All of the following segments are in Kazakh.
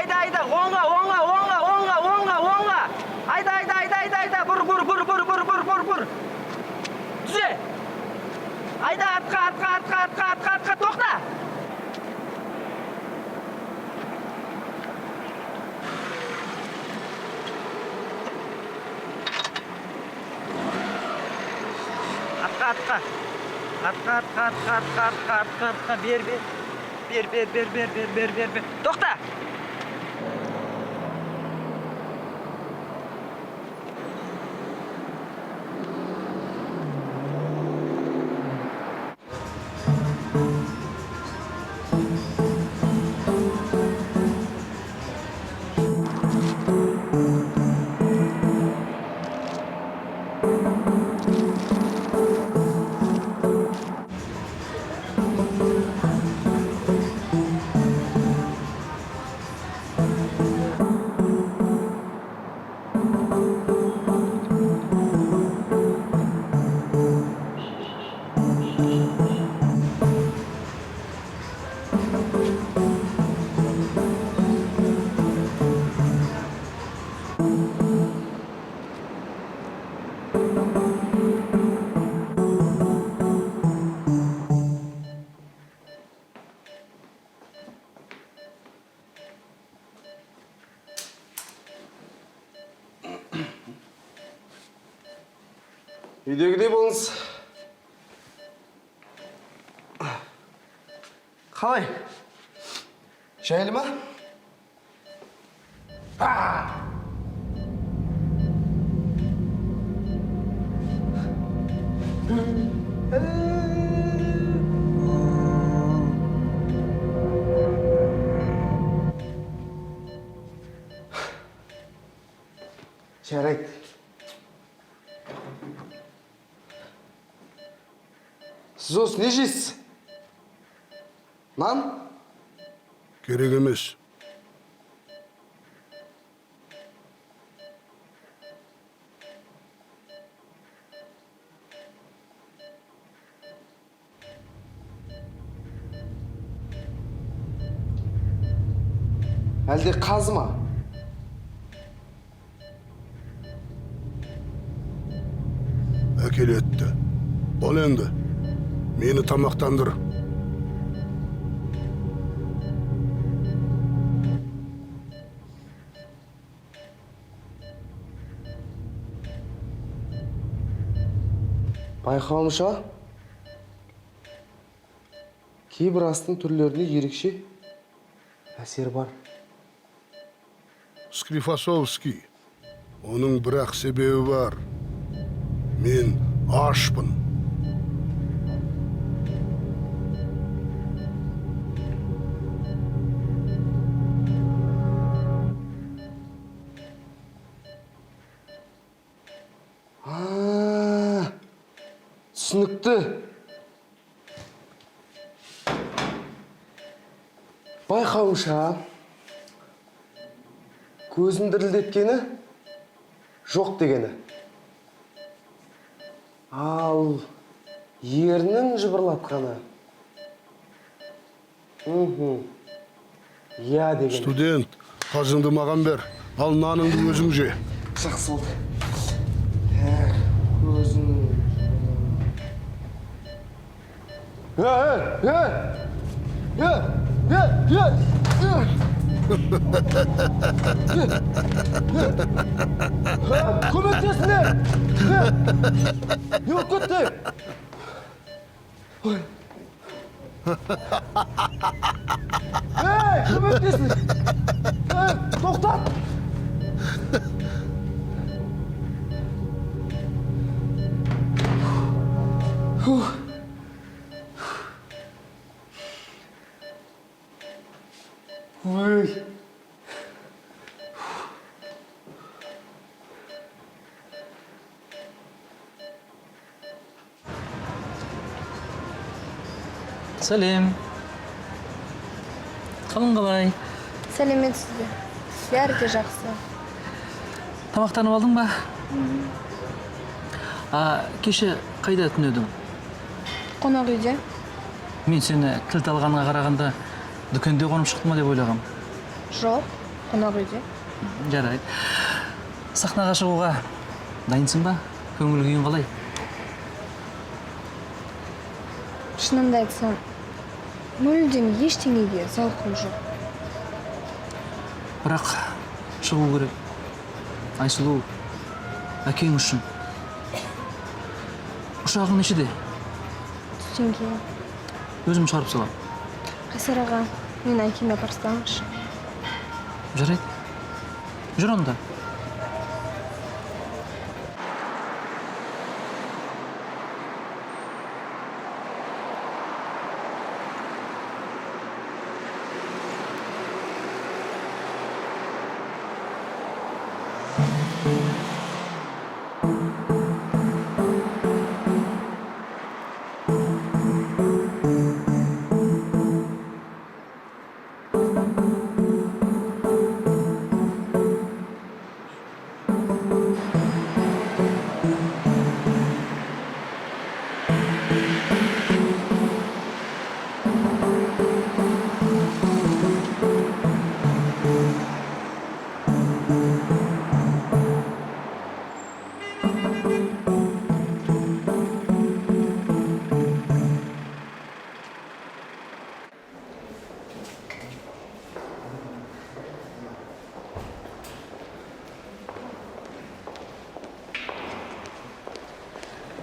Ayda. Оңға. Ayda. Бұр. Түзе. Ayda, атқа. Тоқта. Атқа. Бер. Тоқта. Үйдегідей болыңыз. Қалай? Жайлы ма? Жарайды. Сіз осы не жейсіз? Нан? Керек емес. Әлде қазы ма? Әкелетті. Бол енді. Мені тамақтандыр. Байқауымша, кейбір астың түрлеріне ерекше әсер бар. Склифосовский. Оның бірақ себебі бар. Мен ашпын. Түсінікті. Байқауымша, көзін дірілдеткені жоқ дегені. Ал ернін жыбырлатқаны. Я деген. Студент, қазыңды маған бер. Ал наныңды өзің же. Жақсы болды. Көзін... Көмектесіңдер! Не болып кетті? Көмектесіңдер! Тоқтат! Ой. Сәлем. Қалың қалай? Сәлеметсіз бе? Бәрі де жақсы. Тамақтанып алдың ба? Кеше қайда түнедің? Қонақ үйде. Мен сені кілт алғанға қарағанда дүкенде қонып шықтым деп ойлағам. Жоқ, Қонақ үйде. Жарайды. Сахнаға шығуға дайынсың ба? Көңіл күйің қалай? Шынымды айтсам, мүлдем ештеңеге зауқым жоқ. Бірақ шығу керек. Айсұлу, әкең үшін. Ұшағың нешеде? Түстен кейін. Өзім шығарып салам. Қайсар аға, мен әкеме барсаңызшы. Жарайды. Жүр онда.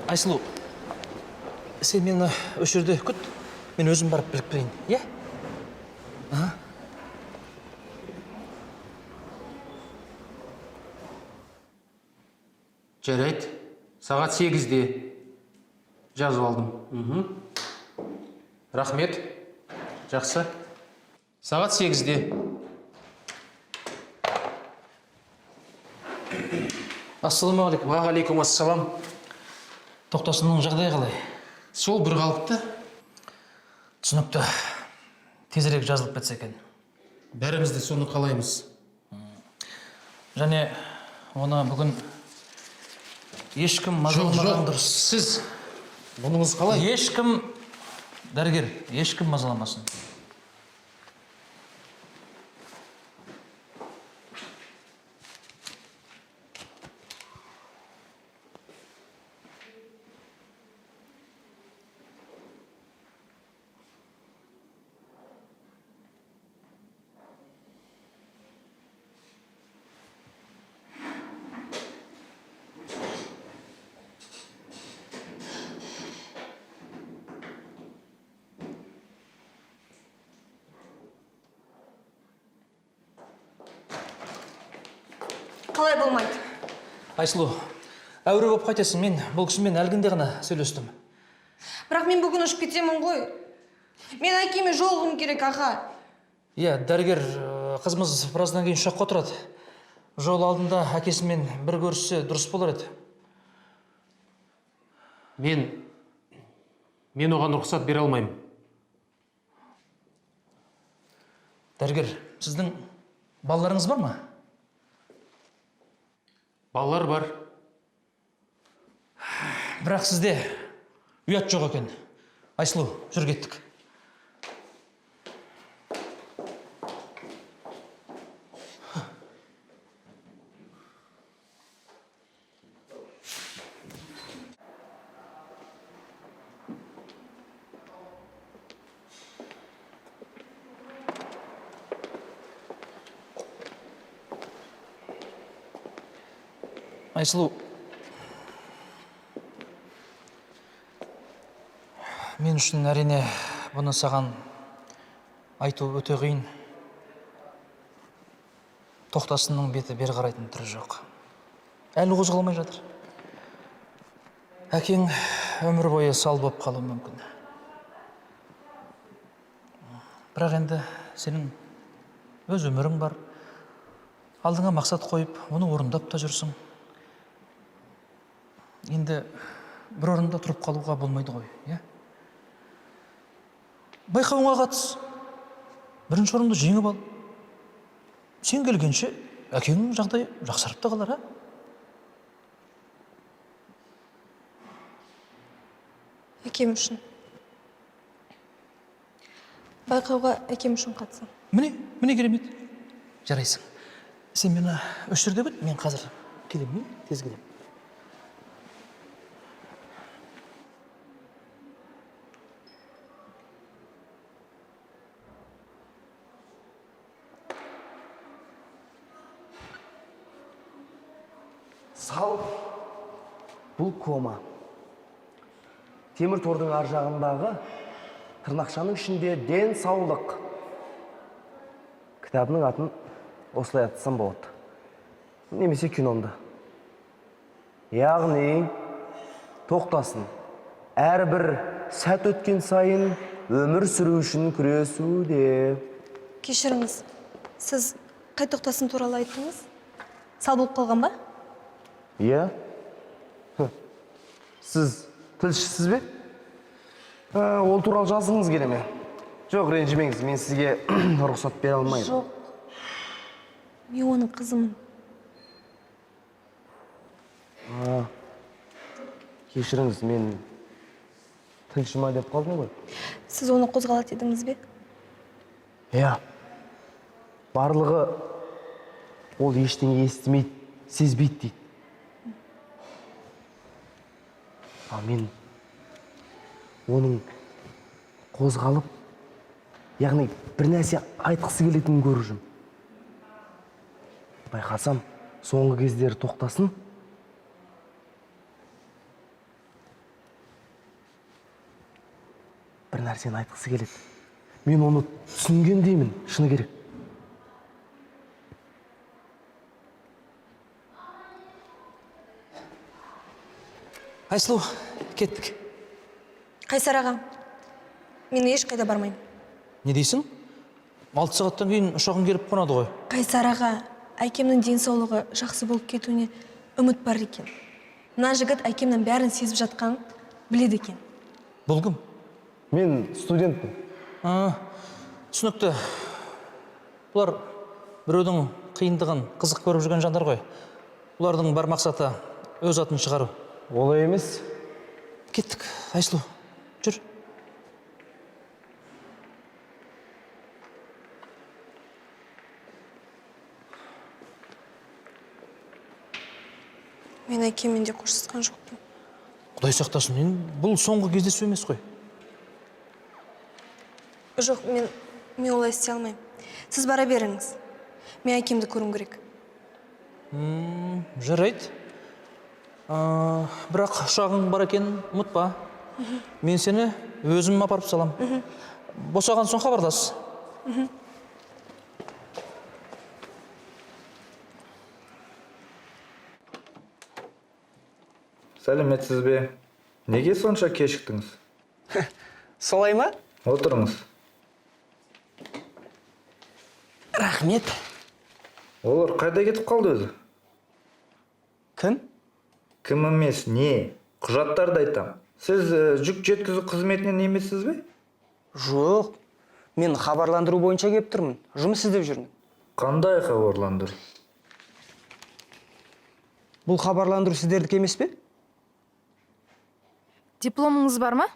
Айсұлу, сен мені осы жерде күт, мен өзім барып біліп берейін, е? Жарайды. Сағат 8-де жазып алдым. Рахмет. Жақсы. Сағат 8-де. Ассаламағалейкум. Уағалейкум ассалам. Тоқтасынның жағдайы қалай? Сол бір қалыпты. Түсінікті. Тезірек жазылып кетсе екен. Бәріміз де соны қалаймыз. Және оны бүгін ешкім мазаламаған дұрыс. Сіз бұныңыз қалай? Ешкім, дәрігер, ешкім мазаламасын. Қалай болмайды? Айсұлу, әуре болып қайтесің, мен бұл кісімен әлгінде ғана сөйлестім. Бірақ мен бүгін ұшып кетемін ғой. Мен әкеме жолығым керек, аға. Иә, дәрігер, қызымыз біраздан кейін ұшаққа отырады. Жол алдында әкесімен бір көріссе дұрыс болар еді. Мен оған рұқсат бере алмаймын. Дәрігер, сіздің балаларыңыз бар ма? Балалар бар. Бірақ сізде ұят жоқ екен. Айсұлу, жүр кеттік. Айсұлу, мен үшін әрине бұны саған айту өте қиын. Тоқтасынның беті бері қарайтын түрі жоқ. Әлі қозғалмай жатыр. Әкең өмір бойы сал болып қалуы мүмкін. Бірақ енді сенің өз өмірің бар. Алдыңа мақсат қойып, оны орындап та жүрсің. Енді бір орында тұрып қалуға болмайды ғой, е? Байқауыңа қатыс. Бірінші орынды жеңіп ал. Сен келгенше әкеңнің жағдайы жақсарып та қалар, а? Әкем үшін. Байқауға әкем үшін қатысам. Міне керемет. Жарайсың. Сен мені осы жерде күт, мен қазір келемін, тез келемін. Сал. Бұл кома. Темір тордың ар жағындағы тырнақшаның ішінде ден саулық. Кітабының атын осылай атсам болады. Немесе киномда. Яғни тоқтасын. Әрбір сәт өткен сайын өмір сүру үшін күресуде. Кешіріңіз, сіз қай тоқтасын туралы айттыңыз? Сал болып қалған ба? Иә? Сіз тілшісіз бе? Ол туралы жазыңыз келе ме? Жоқ, ренжімеңіз, мен сізге рұқсат бере алмаймын. Жоқ. Мен оның қызымын. Кешіріңіз, мен тілші ма деп қалдым ғой? Сіз оны қозғалады едіңіз бе? Иә. Барлығы ол ештеңе естімейді, сезбейді дейді. Ал мен оның қозғалып, яғни бір нәрсе айтқысы келетінін көріп жүрмін. Байқасам, соңғы кездері тоқтасын. Бір нәрсені айтқысы келеді. Мен оны түсінгендеймін, шыны керек. Айсұлу, кеттік. Қайсар ағам, мен ешқайда бармаймын. Не дейсің? 6 сағаттан кейін ұшағым келіп қонады ғой. Қайсар аға, әкемнің денсаулығы жақсы болып кетуіне үміт бар екен. Мына жігіт әкемнің бәрін сезіп жатқанын біледі екен. Бұл кім? Мен студентпін. Түсінікті. Бұлар біреудің қиындығын қызық көріп жүрген жандар ғой. Бұлардың бар мақсаты өз атын шығару. Олай емес. Кеттік, Айсұлу, жүр. Мен әкеммен де қоштасқан жоқпын. Құдай сақтасын, бұл соңғы кездесу емес қой. Жоқ, мен олай істей алмаймын. Сіз бара беріңіз. Мен әкемді көруім керек. Жарайды. Бірақ ұшағың бар екенін ұмытпа. Мен сені өзім апарып салам. Босаған соң хабардас. Сәлеметсіз бе? Неге сонша кешіктіңіз? Солай ма? Отырыңыз. Рахмет. Олар қайда кетіп қалды өзі? Кім? Кім емес, не? Құжаттарды айтам. Сіз жүк жеткізу қызметінен емессіз бе? Жоқ. Мен хабарландыру бойынша кеп тұрмын. Жұмыс іздеп жүрмін. Қандай хабарландыру? Бұл хабарландыру сіздердікі емес пе? Дипломыңыз бар ма?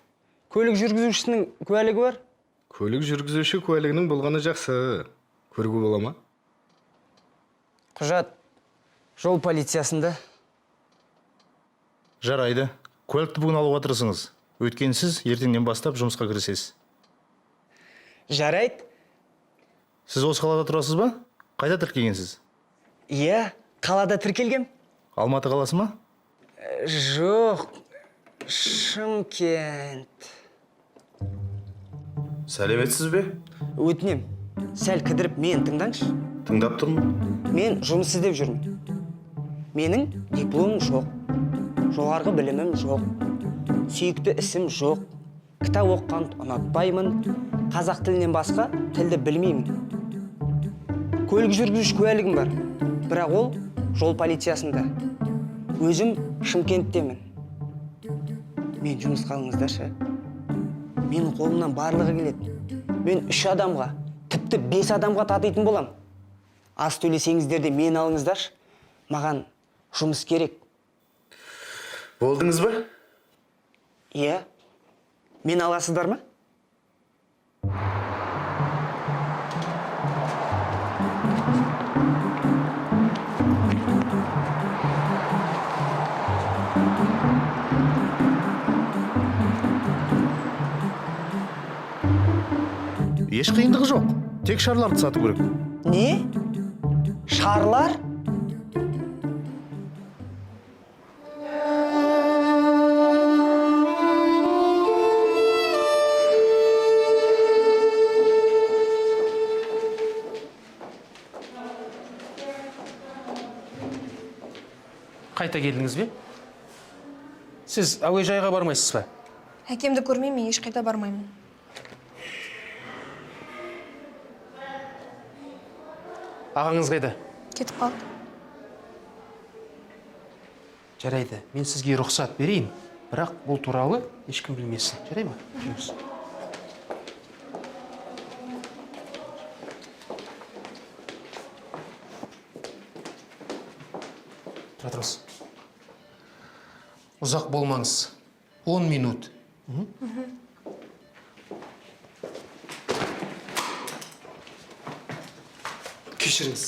Көлік жүргізушісінің куәлігі бар. Көлік жүргізуші куәлігінің болғаны жақсы. Көруге бола ма? Құжат жол полициясында. Жарайды. Куәлікті бүгін алуға тырысыңыз. Өйткені сіз ертеңнен бастап жұмысқа кірісесіз. Жарайды. Сіз осы қалада тұрасыз ба? Қайда тіркелгенсіз? Иә, қалада тіркелгем. Алматы қаласы ма? Жоқ, Шымкент. Сәлеметсіз бе? Өтінем, сәл кідіріп мен тыңдаңшы. Тыңдап тұрмын. Мен жұмыс іздеп жүрмін. Менің дипломым жоқ, жоғарғы білімім жоқ, сүйікті ісім жоқ, кітап оққанды ұнатпаймын, қазақ тілінен басқа тілді білмеймін. Көлік жүргізуші куәлігім бар, бірақ ол жол полициясында. Өзім Шымкенттемін. Мен жұмысқа алыңыздаршы. Менің қолымнан барлығы келеді. Мен 3 адамға, тіпті 5 адамға татитын болам. Аз төлесеңіздер де мен алыңыздаршы. Маған жұмыс керек. Болдыңыз ба? Иә. Мен аласыздар ма? еш қиындығы жоқ. Тек шарларды сату керек. Не? Шарлар? Қайта келдіңіз бе? Сіз әуежайға бармайсыз ба? Әкемді көрмей мен ешқайда бармаймын. Ағаңыз қайда? Кетіп қалды. Жарайды, мен сізге рұқсат берейін, бірақ бұл туралы ешкім білмесін. Жарай ма? Жүріңіз. Тұра тұрыңыз. Ұзақ болмаңыз. 10 минут. Кешіріңіз.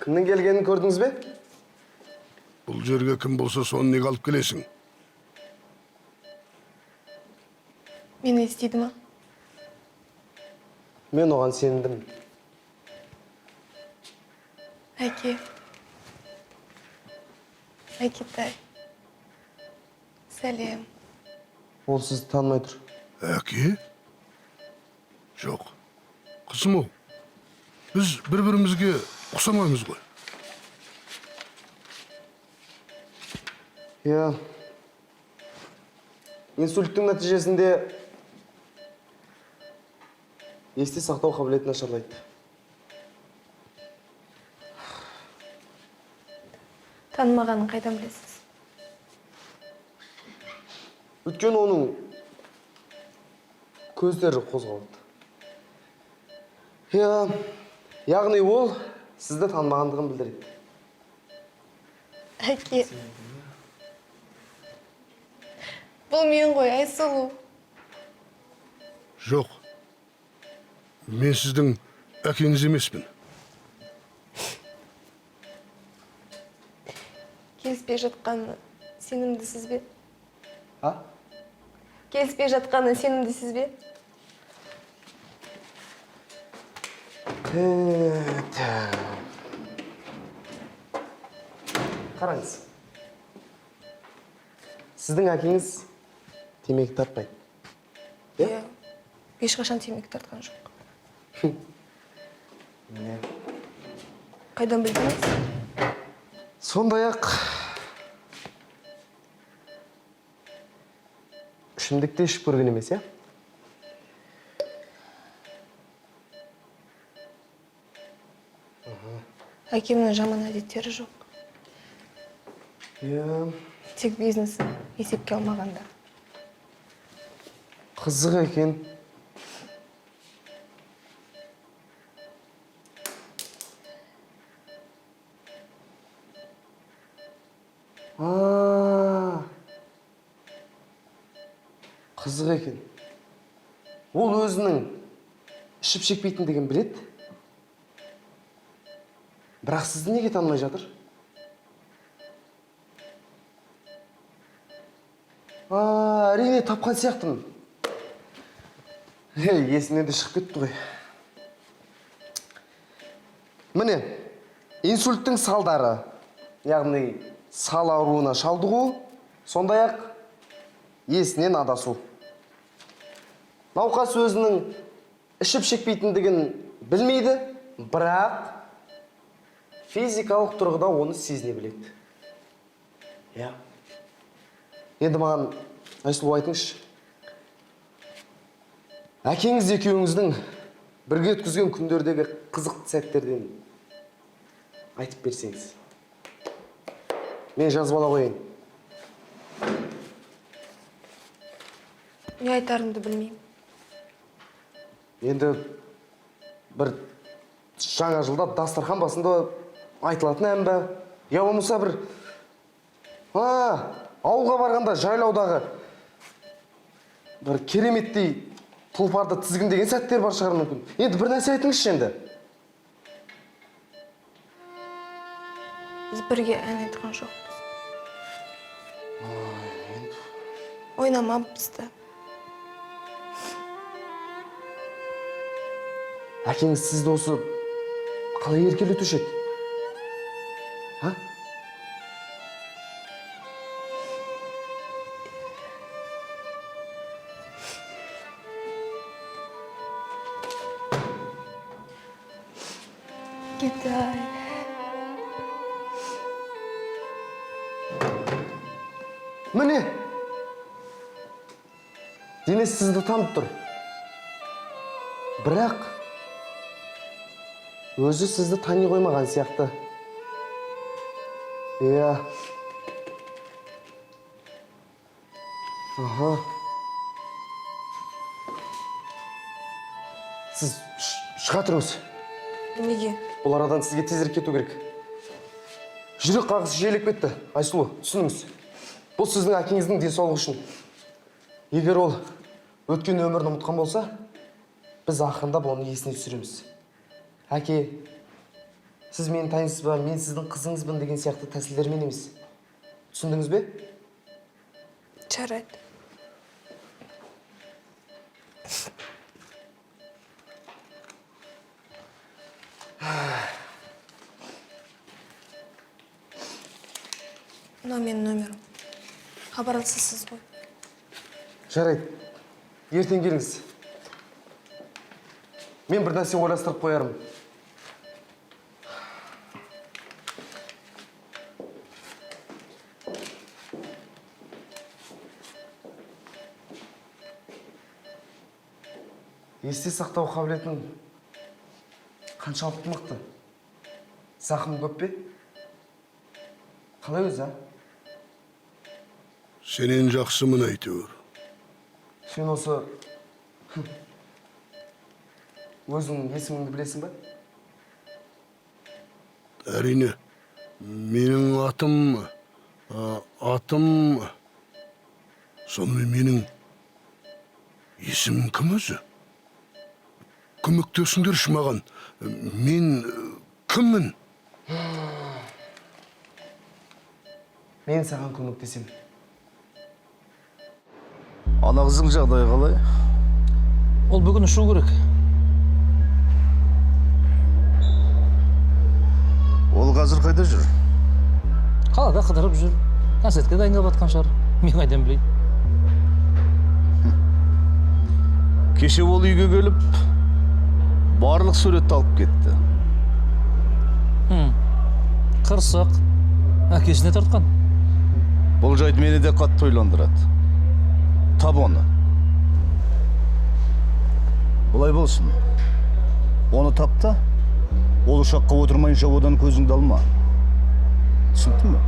Кімнің келгенін көрдіңіз бе? Бұл жерге кім болса соны неге алып келесің? Мені естиді ма? Мен оған сендім. Әке. Әкетай. Сәлем. Ол сізді танымай тұр. Әке? Жоқ. Қызым ау, біз бір-бірімізге ұқсамаймыз ғой. Иә. Инсульттің нәтижесінде есте сақтау қабілеті нашарлайды. Танымағанын қайдан білесіз? Өйткені оның көздері қозғалды. Иә, яғни ол сізді танымағандығын білдіреді. Әке. Бұл мен ғой, Айсұлу. Жоқ. Мен сіздің әкеңіз емеспін. Келіспей жатқаны сенімдісіз бе? А? Келіспей жатқаны сенімдісіз бе? Қараңыз. Сіздің әкеңіз темекі тартпайды. Иә. Ешқашан темекі тартқан жоқ. Міне. Қайдан білдіңіз? Сондай-ақ ішімдікті ішіп көрген емес, иә? Әкемнің жаман әдеттері жоқ. Иә. Тек бизнесін есепке алмағанда. Қызық екен. Қызық екен. Ол өзінің ішіп шекпейтіндігін білет. Бірақ сізді неге танымай жатыр? Әрине тапқан сияқтымын. Есімнен де шығып кетті ғой. Міне, инсульттің салдары, яғни сал ауруына шалдығу, сондай-ақ есінен адасу. Науқас өзінің ішіп шекпейтіндігін білмейді, бірақ физикалық тұрғыда оны сезіне біледі. Иә. Енді маған Айсұлу айтыңызшы. Әкеңіз екеуіңіздің бірге өткізген күндердегі қызықты сәттерден айтып берсеңіз. Мен жазып ала қояйын. Не айтарымды білмеймін. Енді бір жаңа жылда дастархан басында айтылатын ән бе? Я болмаса бір ауылға барғанда жайлаудағы бір кереметтей тұлпарды тізгіндеген сәттер бар шығар мүмкін. Енді бір нәрсе айтыңызшы енді. Біз бірге ән айтқан жоқпыз. Ойнамаппызды. Әкеңіз сізді осы қалай еркелетуші еді? Ха? Гитай. Міне! Денесі сізді танып тұр. Бірақ өзі сізді тани қоймаған сияқты. Иә. Аха. Сіз шыға тұрыңыз. Неге? Бұл арадан сізге тезірек кету керек. Жүрек қағысы жиілеп кетті. Айсұлу, түсініңіз. Бұл сіздің әкеңіздің денсаулығы үшін. Егер ол өткен өмірін ұмытқан болса, біз ақырындап оны есіне түсіреміз. Әке, сіз мені танисыз ба, мен сіздің қызыңызбын деген сияқты тәсілдермен емес. Түсіндіңіз бе? Жарайды. Мынау менің нөмірім. Хабарласасыз ғой. Жарайды. Ертең келіңіз. Мен бір нәрсе ойластырып қоярым. Есте сақтау қабілетін қаншалықты мықты? Зақым көп пе? Қалай өзі, а? Сенен жақсымын әйтеуір. Сен осы өзіңнің есіміңді білесің ба? Әрине, менің атым... Сонымен менің есімім кім өзі? Көмектесіңдерші маған. Мен кіммін? Мен саған көмектесем. Ана қыздың жағдайы қалай? Ол бүгін ұшу керек. Ол қазір қайда жүр? Қалада қыдырып жүр. Концертке дайындалып жатқан шығар. Мен қайдан білейін. Кеше ол үйге келіп, барлық суретті алып кетті. Қырсық. Әкесіне тартқан. Бұл жайт мені де қатты ойландырады. Тап оны. Бұлай болсын. Оны тапта, ол ұшаққа отырмайынша одан көзіңді алма. Түсіндің мі?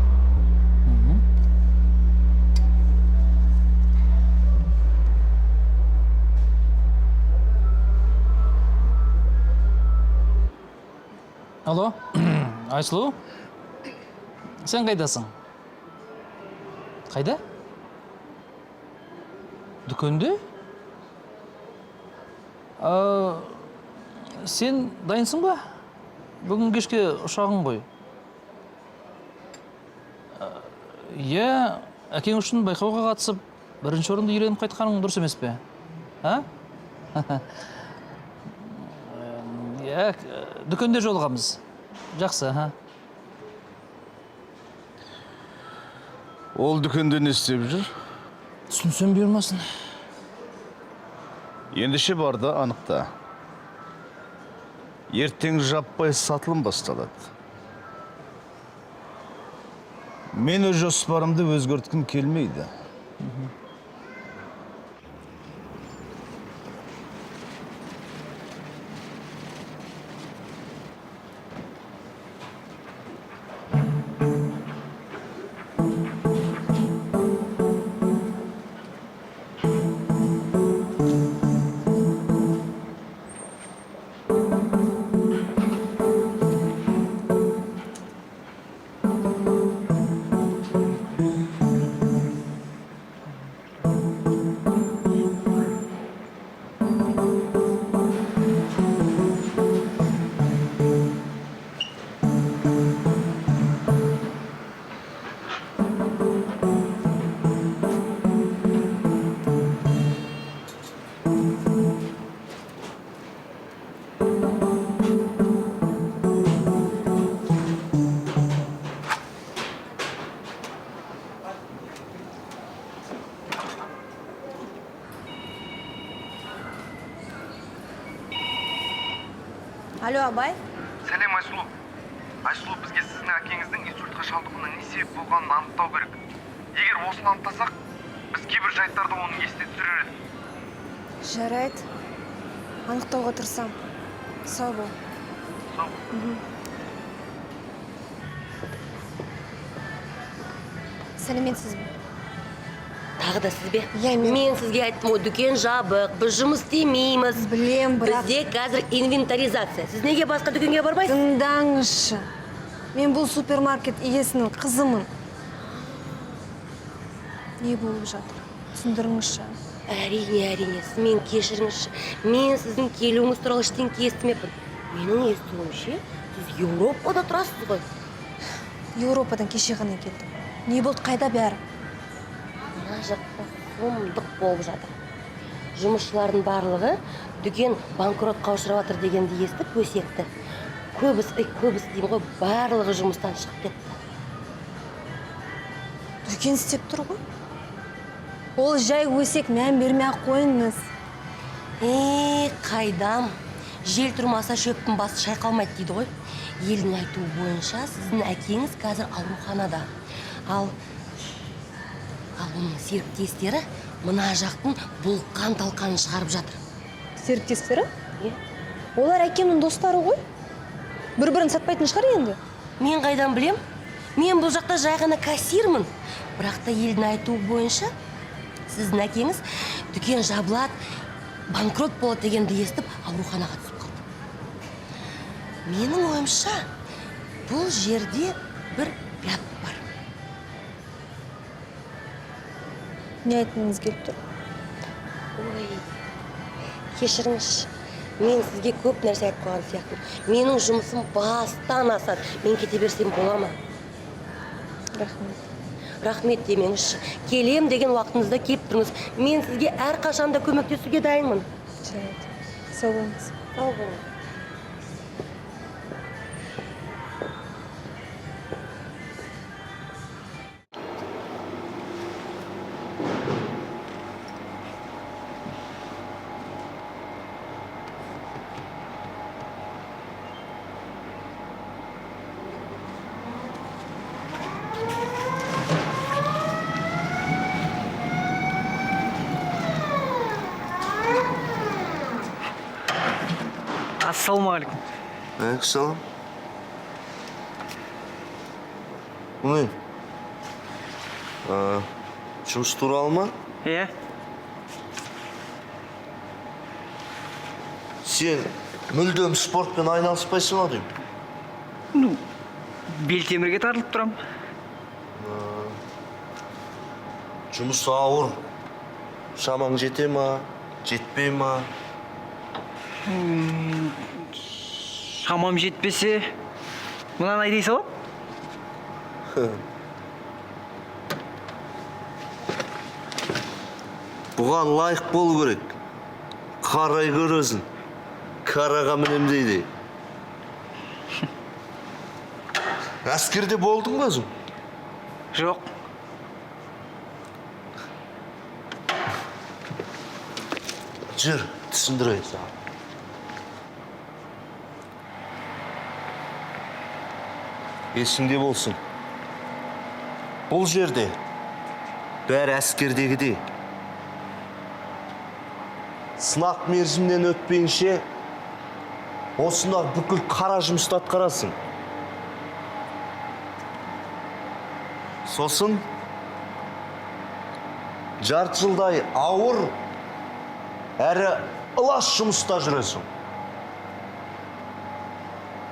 Алло, Айсұлу? Сен қайдасың? Қайда? Дүкенде? Сен дайынсың ба? Бүгін кешке ұшағың ғой. Иә, әкең үшін байқауға қатысып, бірінші орынды иеленіп қайтқаның дұрыс емес пе? Иә, дүкенде жолығамыз. Жақсы, Ол дүкенде не істеп жүр? Түсінсем бұйырмасын. Ендеше бар да анықта. Ертең жаппай сатылым басталады. Мен өз жоспарымды өзгерткім келмейді. Алло, абай. Сәлем Айсұлу. Айсұлу, бізге сіздің әкеңіздің инсультқа шалдығуына не себеп болғанын анықтау керек. Егер осыны анықтасақ, біз кейбір жайттарды оның есіне түсірер едік. Жарайды. Анықтауға тырысам. Сау бол. Сау бол. Сәлеметсіз бе? Тағы да сіз бе? Иә, Мен сізге айттым ғой, дүкен жабық, біз жұмыс істемейміз. Білем, бірақ... Бізде қазір инвентаризация. Сіз неге басқа дүкенге бармайсыз? Тыңдаңызшы. Мен бұл супермаркет иесінің қызымын. Не болып жатыр? Түсіндіріңізші. Әрине, сіз мен кешіріңізші. Мен сіздің келуіңіз туралы ештеңе естімеппін. Менің естуімше, сіз Еуропада тұрасыз ғой. Еуропадан кеше ғана келдім. Не болды, қайда бәрі? Мына жақта сұмдық болып жатыр. Жұмысшылардың барлығы дүкен банкротқа ұшырап жатыр дегенді естіп өсекті. Көбісі деймін ғой, барлығы жұмыстан шығып кетті. Дүкен істеп тұр ғой. Ол жай өсек, мән бермей-ақ қойыңыз. Қайдам. Жел тұрмаса шөптің басы шайқалмайды дейді ғой. Елдің айтуы бойынша сіздің әкеңіз қазір ауруханада. Ал оның серіктестері мына жақтың бұлқан талқанын шығарып жатыр. Серіктестері? Олар әкемнің достары ғой. Бір-бірін сатпайтын шығар енді. Мен қайдан білем? Мен бұл жақта жай ғана кассирмін. Бірақ та елдің айтуы бойынша сіздің әкеңіз дүкен жабылады, банкрот болады дегенді естіп ауруханаға түсіп қалды. Менің ойымша, бұл жерде бір ұят бар. Не айтқыңыз келіп тұр? Ой, кешіріңізші. Мен сізге көп нәрсе айтып қойған сияқтымын. Менің жұмысым бастан асады. Мен кете берсем бола ма? Рахмет. Рахмет демеңізші. Келем деген уақытыңызда келіп тұрыңыз. Мен сізге әрқашанда көмектесуге дайынмын. Жарайды. Сау болыңыз. Сау болыңыз. Ассалаумағалейкум. Алейкум. Bu ne? Жұмыс туралы ма? Иә. Сен мүлдем спортпен айналыспайсың ау деймін. Белтемірге тарылып тұрам. Жұмыс ауыр. Шамаң жете ма, жетпей ма? Шамам жетпесе, мұнан айдай салам? Бұған лайық болу керек. Қарай көресің. Қараға мінем дейді. Әскерде болдың ба өзің? Жоқ. Жүр, түсіндірейін саған. Есіңде болсын. Бұл жерде бәрі әскердегідей. Сынақ мерзімнен өтпейінше осында бүкіл қара жұмысты атқарасың. Сосын жарты жылдай ауыр әрі ылас жұмыста жүресің.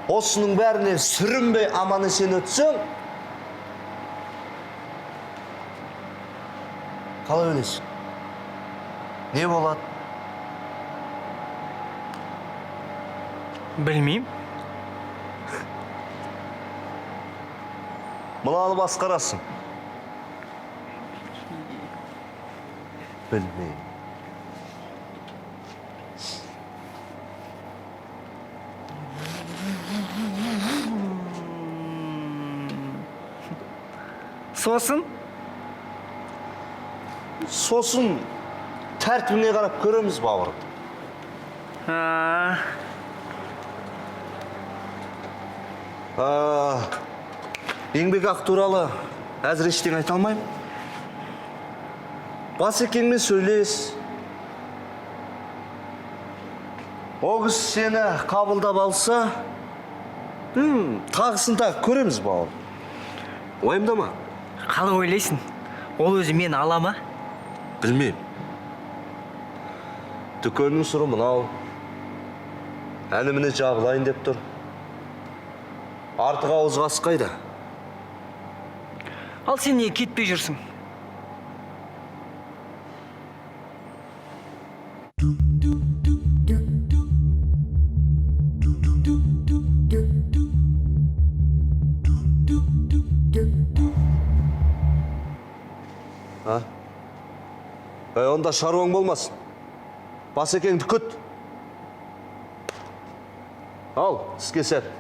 Осының бәріне сүрінбей аман есен өтсең, қалай ойлайсың? Не болады? Білмеймін. Мынаны басқарасың. Білмеймін. Сосын? Сосын тәртібіне қарап көреміз бауырым. Еңбек ақы туралы әзір ештеңе айта алмаймын. Басекеңмен сөйлес. О кісі сені қабылдап алса, тағысын тағы көреміз бауыр. Уайымдама. Қалай ойлайсың? Ол өзі мені ала ма? Білмеймін. Дүкеннің сұры мынау. Әні-міне жабылайын деп тұр. Артық ауыз қасқайда. Ал сен не кетпей жүрсің? Онда шаруаң болмасын. Басекеңді күт. Ал, іске сәт.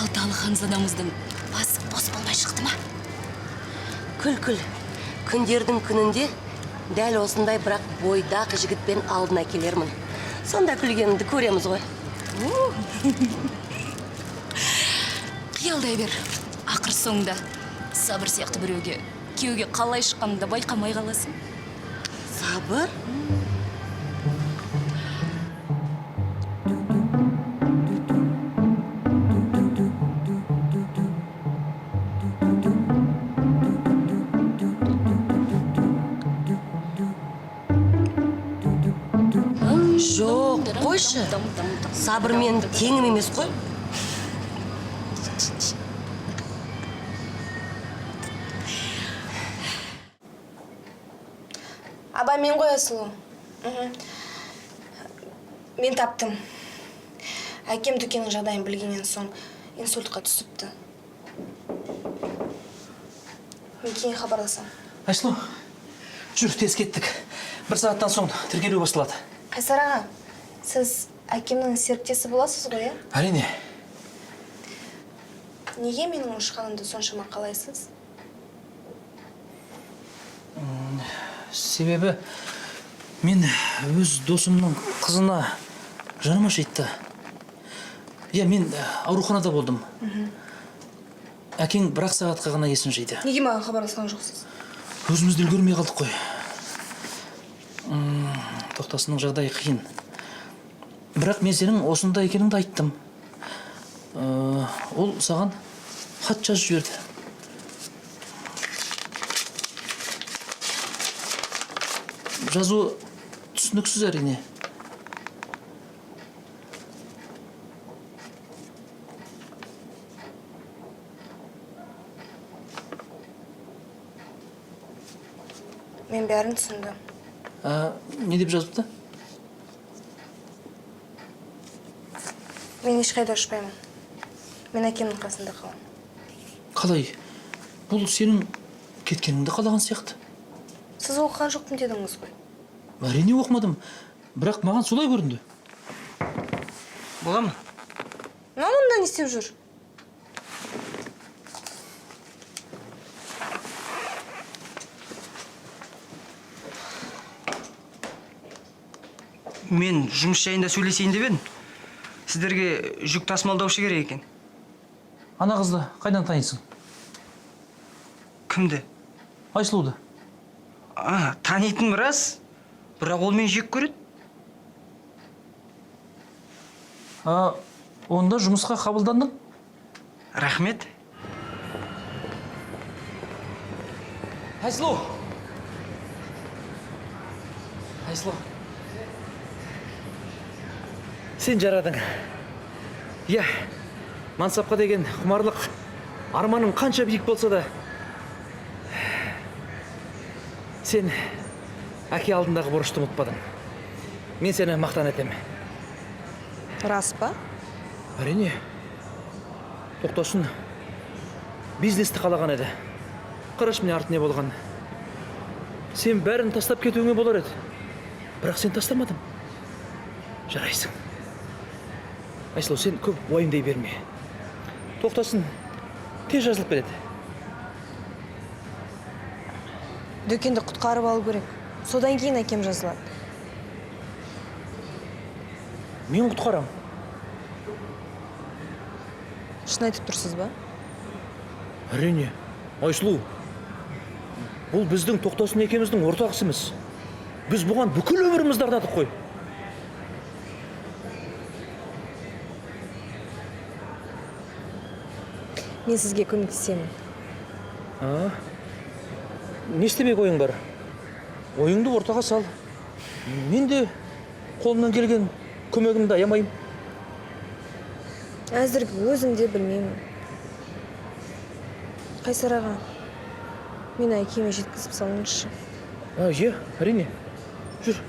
Қалталы ханзадамыздың басы бос болмай шықты ма? Күл-күл, күндердің күнінде дәл осындай бірақ бойдақ жігітпен алдына келермін. Сонда күлгенімді көреміз ғой. Қиялдай бер, ақыр соңында сабыр сияқты біреуге күйеуге қалай шыққаныңды байқамай қаласың. Сабыр? Жоқ, қойшы. Сабырмен теңім емес қой. Аба, мен ғой Асылу. Мен таптым. Әкем дүкеннің жағдайын білгеннен соң инсультқа түсіпті. Мен кейін хабарласам. Айсұлу, жүр, тез кеттік. 1 сағаттан соң тіркелу басталады. Қайсар аға, сіз әкемнің серіктесі боласыз ғой, е? Әрине. Неге менің ұшқанымды соншама қалайсыз? Себебі мен өз досымның қызына жаным ашитты. Мен ауруханада болдым. Әкең 1 сағатқа ғана есін жиды. Неге маған хабарласқан жоқсыз? Өзімізді үлгермей қалдық қой. Тоқтасының жағдайы қиын. Бірақ мен сенің осында екеніңді айттым. Ол саған хат жазып жіберді. Жазу түсініксіз әрине. Мен бәрін түсіндім. Не деп жазыпты? Мен ешқайда ұшпаймын. Мен әкемнің қасында қаламын. Қалай? Бұл сенің кеткеніңді қалаған сияқты. Сіз оқыған жоқпын дедіңіз ғой. Әрине оқымадым. Бірақ маған солай көрінді. Бола ма? Мұнда не істеп жүр? Мен жұмыс жайында сөйлесейін деп едім. Сіздерге жүк тасымалдаушы керек екен. Ана қызды қайдан танисың? Кімді? Айсұлуды. Танитын рас, бірақ ол мен жек көреді. Онда жұмысқа қабылдандың? Рахмет. Айсұлу! Айсұлу! Сен жарадың. Мансапқа деген құмарлық, арманың қанша биік болса да, Сен әке алдындағы борышты ұмытпадың. Мен сені мақтан етемін. Рас па? Әрине. Тоқтасын бизнесті қалаған еді. Қараш міне арты не болған. Сен бәрін тастап кетуіңе болар еді. Бірақ сен тастамадың. Жарайсың. Айсұлу, сен көп уайымдай берме. Тоқтасын тез жазылып кетеді. Дүкенді құтқарып алу керек. Содан кейін әкем жазылады. Мен құтқарам. Шын айтып тұрсыз ба? Әрине. Айсұлу, бұл біздің Тоқтасын екеуміздің ортақ ісіміз. Біз бұған бүкіл өмірімізді ардадық қой. Мен сізге көмектесемін. Не істемек ойың бар? Ойыңды ортаға сал. Мен де қолымнан келген көмегімді аямайым. Әзірге өзім де білмеймін. Қайсар аға, мені әкеме жеткізіп салыңызшы. Әрине. Жүр.